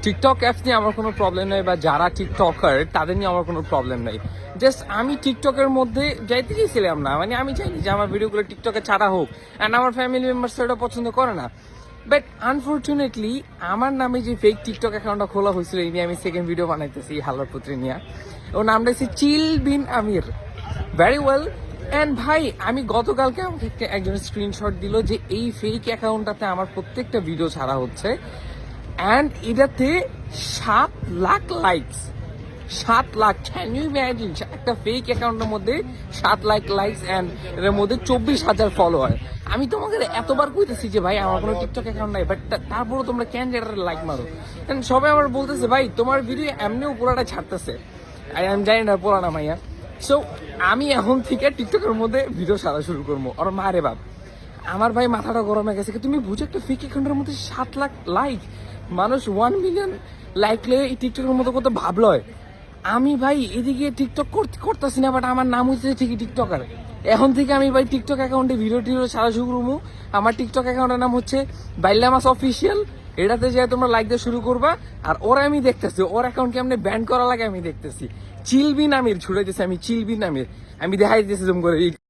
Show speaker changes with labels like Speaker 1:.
Speaker 1: TikTok apps নিয়ে আমার কোনো প্রবলেম নেই, বা যারা টিকটকার তাদের নিয়ে আমার কোনো প্রবলেম নেই। জাস্ট আমি টিকটকের মধ্যে যাইতে চেয়েছিলাম না, মানে আমি চাইনি যে আমার ভিডিওগুলো টিকটকে ছাড়া হোক, অ্যান্ড আমার ফ্যামিলি মেম্বার্স এটা পছন্দ করে না। বাট আনফর্চুনেটলি আমার নামে যে ফেক টিকটক অ্যাকাউন্টটা খোলা হয়েছিল, এই নিয়ে আমি সেকেন্ড ভিডিও বানাইতেছি হালার পুত্রি নিয়ে। ওর নামটা হচ্ছে চিল বিন আমির। Very well. অ্যান্ড ভাই, আমি গতকালকে আমাকে একজন স্ক্রিনশট দিল যে এই ফেক অ্যাকাউন্টটাতে আমার প্রত্যেকটা ভিডিও ছাড়া হচ্ছে, অ্যান্ড এটাতে 7 lakh likes. 7 lakh, can you imagine? একটা ফেক অ্যাকাউন্টের মধ্যে 7 লাখ লাইকস, অ্যান্ড এর মধ্যে 24,000 ফলোয়ার। আমি তোমাকে এতবার কইতেছি যে ভাই আমার কোনো টিকটক অ্যাকাউন্ট নাই, বাট তারপরও তোমরা কেন যেটা লাইক মারো? সবাই আমার বলতেছে ভাই তোমার ভিডিও এমনিও পুরাটা ছাড়তেছে। আমি জানি না পুরানা মাইয়া। সো আমি এখন থেকে টিকটকের মধ্যে ভিডিও ছাড়া শুরু করবো। আর মারে বাপ, আমার ভাই মাথাটা গরম হয়ে গেছে। তুমি বুঝো একটা ফেক অ্যাকাউন্টের মধ্যে 7 লাখ লাইক, মানুষ 1 মিলিয়ন লাইক লেগে এই টিকটকের মতো কত ভাবলয়। আমি ভাই এদিকে টিকটক করতেছি না, বাট আমার নাম হচ্ছে ঠিকই টিকটকার। এখন থেকে আমি ভাই টিকটক অ্যাকাউন্টে ভিডিও টিডিও ছাড়া শুরু করবো। আমার টিকটক অ্যাকাউন্টের নাম হচ্ছে বাইল্লামাস অফিসিয়াল। এটাতে যাই তোমরা লাইক দিয়ে শুরু করবা। আর ওরা আমি দেখতেছি ওর অ্যাকাউন্টকে আমি ব্যান করা লাগে, আমি দেখতেছি চিলবিন আমির ছুড়াইতেছি, আমি চিলবিন আমির। আমি দেখাই দিতেছি তুমি করে